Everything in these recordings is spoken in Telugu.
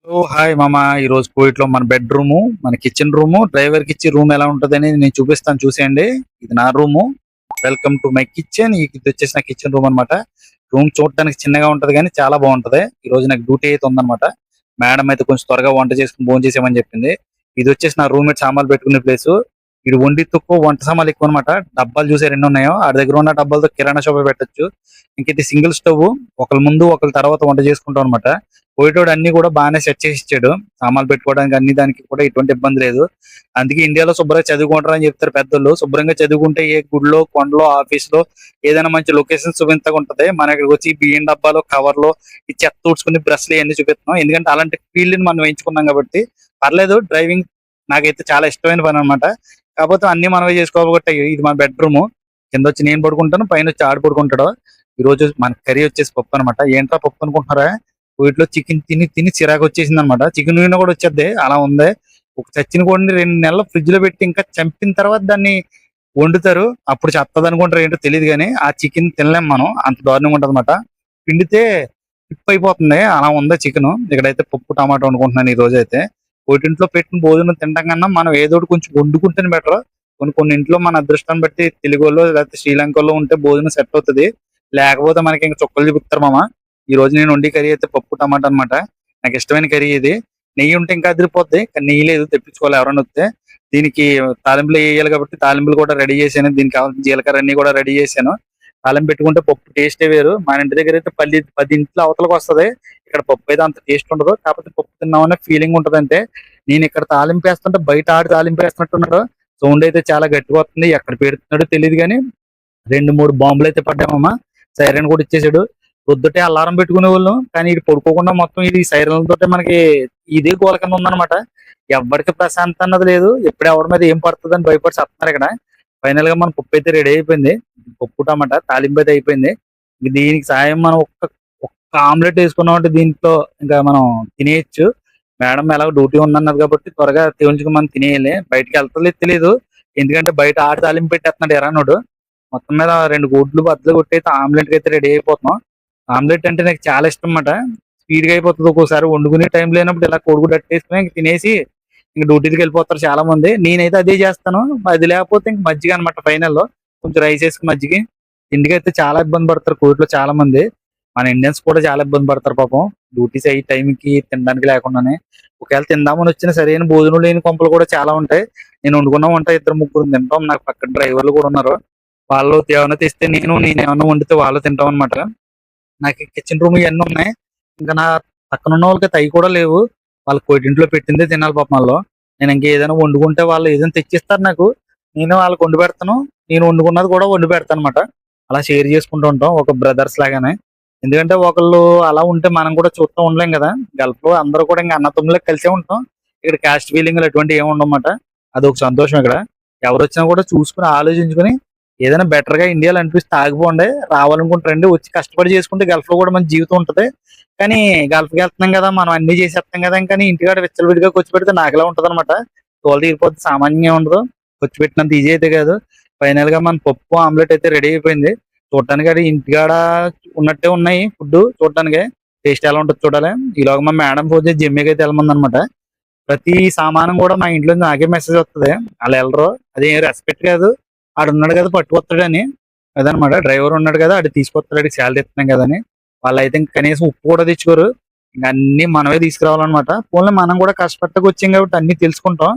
హాయ్ మామ. ఈ రోజు కోయిట్లో మన బెడ్రూమ్, మన కిచెన్ రూమ్, డ్రైవర్ కి ఇచ్చి రూమ్ ఎలా ఉంటదని నేను చూపిస్తాను, చూసేయండి. ఇది నా room. Welcome to my kitchen. ఇది వచ్చేసి నా కిచెన్ రూమ్ అనమాట. రూమ్ చూడడానికి చిన్నగా ఉంటది కానీ చాలా బాగుంటది. ఈ రోజు నాకు డ్యూటీ అయితే ఉందన్నమాట. మేడం అయితే కొంచెం త్వరగా వంట చేసుకుని భోజనం చేసామని చెప్పింది. ఇది వచ్చేసి నా రూమ్మేట్ సామాన్లు పెట్టుకునే ప్లేస్. ఇది వండి తక్కువ, వంట సామాన్లు ఎక్కువ అనమాట. డబ్బాలు చూసే రెండు ఉన్నాయో, ఆ దగ్గర ఉన్న డబ్బాలతో కిరాణా షాప్ పెట్టచ్చు. ఇంక ఇది సింగిల్ స్టవ్, ఒకరి ముందు ఒకరి తర్వాత వంట చేసుకుంటాం అనమాట. పోయేటోడు అన్ని కూడా బాగానే సెట్ చేసి ఇచ్చాడు. సామాన్లు పెట్టుకోవడానికి అన్ని దానికి కూడా ఎటువంటి ఇబ్బంది లేదు. అందుకే ఇండియాలో శుభ్రంగా చదువుకుంటారు అని చెప్తారు పెద్దోళ్ళు. శుభ్రంగా చదువుకుంటే ఏ గుడిలో, కొండలో, ఆఫీస్ లో ఏదైనా మంచి లొకేషన్ చూపించగా ఉంటది. మన ఇక్కడికి వచ్చి బియ్యం డబ్బాలో, కవర్ లో ఈ చెత్త ఊడ్చుకుని బ్రష్లు ఇవన్నీ చూపిస్తున్నాం. ఎందుకంటే అలాంటి ఫీల్డ్ ని మనం ఎంచుకున్నాం కాబట్టి పర్లేదు. డ్రైవింగ్ నాకైతే చాలా ఇష్టమైన పని అనమాట. కాకపోతే అన్ని మనమే చేసుకోవాలి. ఇది మన బెడ్రూమ్. కింద వచ్చి నేను పడుకుంటాను, పైన వచ్చి ఆడు పడుకుంటాడు. ఈ రోజు మన కర్రీ వచ్చేసి పప్పు అనమాట. ఏంట్రా పప్పు అనుకుంటున్నారా? వీటిలో చికెన్ తిని తిని చిరాకు వచ్చేసింది అనమాట. చికెన్ కూడా వచ్చేద్ది, అలా ఉంది. ఒక చచ్చిన కోడిని 2 నెలలు ఫ్రిడ్జ్ లో పెట్టి ఇంకా చంపిన తర్వాత దాన్ని వండుతారు. అప్పుడు చెత్తది అనుకుంటారు, ఏంటో తెలియదు. కానీ ఆ చికెన్ తినలేం మనం, అంత దారుణంగా ఉంటది అనమాట. పిండితే టిప్ అయిపోతుంది, అలా ఉంది చికెన్. ఇక్కడైతే పప్పు టమాటా వండుకుంటున్నాను ఈ రోజు అయితే. ఒకటింట్లో పెట్టిన భోజనం తినడం కన్నా మనం ఏదో ఒకటి కొంచెం వండుకుంటేనే బెటర్. కొన్ని కొన్ని ఇంట్లో మన అదృష్టాన్ని బట్టి తెలుగు వాళ్ళు లేకపోతే శ్రీలంకలో ఉంటే భోజనం సెట్ అవుతుంది. లేకపోతే మనకి ఇంకా చుక్కలు చూపిస్తారు మామ. ఈ రోజు నేను వండి కర్రీ అయితే పప్పు టమాటా అనమాట. నాకు ఇష్టమైన కర్రీ ఇది. నెయ్యి ఉంటే ఇంకా అదిరిపోద్ది, కానీ నెయ్యి లేదు, తెప్పించుకోవాలి ఎవరైనా వస్తే. దీనికి తాలింపులు వేయాలి కాబట్టి తాలింపులు కూడా రెడీ చేశాను. దీనికి కావాల్సిన జీలకర్ర అన్ని కూడా రెడీ చేశాను. తాలింపు పెట్టుకుంటే పప్పు టేస్టే వేరు. మన ఇంటి దగ్గర అయితే 10 ఇంట్లో అవతలకు వస్తది. ఇక్కడ పప్పు అయితే అంత టేస్ట్ ఉండదు. కాకపోతే పప్పు తిన్నామనే ఫీలింగ్ ఉంటది. అంటే నేను ఇక్కడ తాలింపు వేస్తుంటే బయట ఆడి తాలింపు వేస్తున్నట్టున్నాడు. సౌండ్ అయితే చాలా గట్టిగా వస్తుంది. ఎక్కడ పెడుతున్నాడో తెలియదు కానీ 2-3 బాంబులు అయితే పడ్డామమ్మా. సైరన్ కూడా ఇచ్చేసాడు. పొద్దుటే అలారం పెట్టుకునే వాళ్ళం, కానీ ఇది పడుకోకుండా మొత్తం ఇది సైరన్ తోటే మనకి ఇదే గోల కింద ఉందన్నమాట. ఎవ్వరికి ప్రశాంతత అన్నది లేదు. ఎప్పుడు ఎవరి మీద ఏం పడుతుంది అని భయపడి వస్తున్నారు ఇక్కడ. ఫైనల్ గా మన పప్పు అయితే రెడీ అయిపోయింది. పప్పు టమాటా తాలింపు అయితే అయిపోయింది. ఇంక దీనికి సాయం మనం ఒక్క ఆమ్లెట్ వేసుకున్నాం అంటే దీంట్లో ఇంకా మనం తినేయచ్చు. మేడం ఎలాగో డ్యూటీ ఉందన్నది కాబట్టి త్వరగా తేల్చుకుని మనం తినేయాలి. బయటకి వెళ్తలేదు తెలియదు, ఎందుకంటే బయట ఆడి తాలింపు పెట్టేస్తున్నాడు ఎరానోడు. మొత్తం మీద 2 గుడ్లు బద్దలు కొట్టి అయితే ఆమ్లెట్ అయితే రెడీ అయిపోతున్నాం. ఆమ్లెట్ అంటే నాకు చాలా ఇష్టం అన్నమాట. స్పీడ్ గా అయిపోతుంది. ఒక్కోసారి వండుకునే టైం లేనప్పుడు ఇలా కోడిగుడ్డు అట్టేసుకుని ఇంక తినేసి ఇంక డ్యూటీకి వెళ్ళిపోతారు చాలా మంది. నేనైతే అదే చేస్తాను. అది లేకపోతే ఇంక మజ్జిగ అనమాట. ఫైనల్లో కొంచెం రైస్ వేసుకుని మజ్జిగ. తిండికి అయితే చాలా ఇబ్బంది పడతారు కోవిడ్లో చాలా మంది. మన ఇండియన్స్ కూడా చాలా ఇబ్బంది పడతారు పాపం. డ్యూటీస్ అయ్యి టైంకి తినడానికి లేకుండానే. ఒకవేళ తిందామని వచ్చిన సరైన భోజనం లేని కొంపలు కూడా చాలా ఉంటాయి. నేను వండుకున్న వంట 2-3 తింటాం. నాకు పక్కన డ్రైవర్లు కూడా ఉన్నారు. వాళ్ళు ఏమైనా తెస్తే నేను ఏమన్నా వండితే వాళ్ళు తింటాం అనమాట. నాకు కిచెన్ రూమ్ ఇవన్నీ ఉన్నాయి. ఇంకా నా పక్కన ఉన్న వాళ్ళకి అవి కూడా లేవు. వాళ్ళకి కోటింట్లో పెట్టిందే తినాలి పాపం వాళ్ళు. నేను ఇంకా ఏదైనా వండుకుంటే వాళ్ళు ఏదైనా తెచ్చిస్తారు నాకు. నేను వాళ్ళకి వండి పెడతాను. నేను వండుకున్నది కూడా వండి పెడతాను అనమాట. అలా షేర్ చేసుకుంటూ ఉంటాం ఒక బ్రదర్స్ లాగానే. ఎందుకంటే ఒకళ్ళు అలా ఉంటే మనం కూడా చూస్తూ ఉండలేం కదా. గల్ఫ్ లో అందరూ కూడా ఇంకా అన్న తమ్ముళ్ళకి కలిసే ఉంటాం. ఇక్కడ కాస్ట్ ఫీలింగ్ అటువంటి ఏమి ఉండమాట. అది ఒక సంతోషం ఇక్కడ. ఎవరు వచ్చినా కూడా చూసుకుని ఆలోచించుకుని ఏదైనా బెటర్ గా ఇండియాలో అనిపిస్తే ఆగిపోండి. రావాలనుకుంటారండి, వచ్చి కష్టపడి చేసుకుంటే గల్ఫ్ లో కూడా మంచి జీవితం ఉంటది. కానీ గల్ఫ్ కి వెళ్తున్నాం కదా, మనం అన్ని చేసేస్తాం కదా. కానీ ఇంటికాడ విచ్చలవిడిగా ఖర్చు పెడితే నాకులా ఉంటది అనమాట. తోలు తీరిపోతే సామాన్యంగా ఉండదు. ఖర్చు పెట్టినంత ఈజీ అయితే కాదు. ఫైనల్ గా మన పప్పు ఆమ్లెట్ అయితే రెడీ అయిపోయింది. చూడటానికి అది ఇంటికాడ ఉన్నట్టే ఉన్నాయి ఫుడ్. చూడటానికి టేస్ట్ ఎలా ఉంటుంది చూడాలి. ఈలోగా మా మేడం ఫోన్ చేసి జిమ్కి అయితే వెళ్ళమంది అనమాట. ప్రతి సామానం కూడా మా ఇంట్లో నాకే మెసేజ్ వస్తుంది. వాళ్ళు వెళ్ళరు, అది రెస్పెక్ట్ కాదు. ఆడు ఉన్నాడు కదా పట్టుకొస్తాడని. అదనమాట, డ్రైవర్ ఉన్నాడు కదా ఆడు తీసుకొస్తాడు, శాలరీ ఇస్తున్నాం కదా అని. వాళ్ళు అయితే కనీసం ఉప్పు కూడా తెచ్చుకోరు. ఇంకా అన్ని మనమే తీసుకురావాలన్నమాట. పోనీ మనం కూడా కష్టపడటకు వచ్చాం కాబట్టి అన్ని తెలుసుకుంటాం.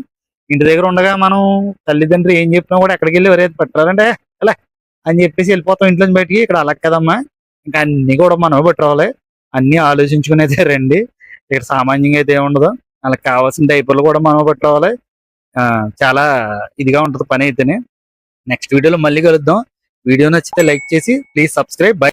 ఇంటి దగ్గర ఉండగా మనం తల్లిదండ్రులు ఏం చెప్పినా కూడా ఎక్కడికి వెళ్ళి ఎవరైతే పెట్టారంటే అలా అని చెప్పేసి వెళ్ళిపోతాం ఇంట్లో నుంచి బయటికి. ఇక్కడ అలా కదమ్మా, ఇంకా అన్ని కూడా మనమే పట్టుకోవాలి. అన్ని ఆలోచించుకునేదే రండి. ఇక్కడ సామాన్యంగా అయితే ఏముండదు. వాళ్ళకి కావాల్సిన డైపర్లు కూడా మనమే పట్టుకోవాలి. చాలా ఇదిగా ఉంటుంది పని అయితేనే. నెక్స్ట్ వీడియోలో మళ్ళీ కలుద్దాం. వీడియో నచ్చితే లైక్ చేసి ప్లీజ్ సబ్స్క్రైబ్. బై.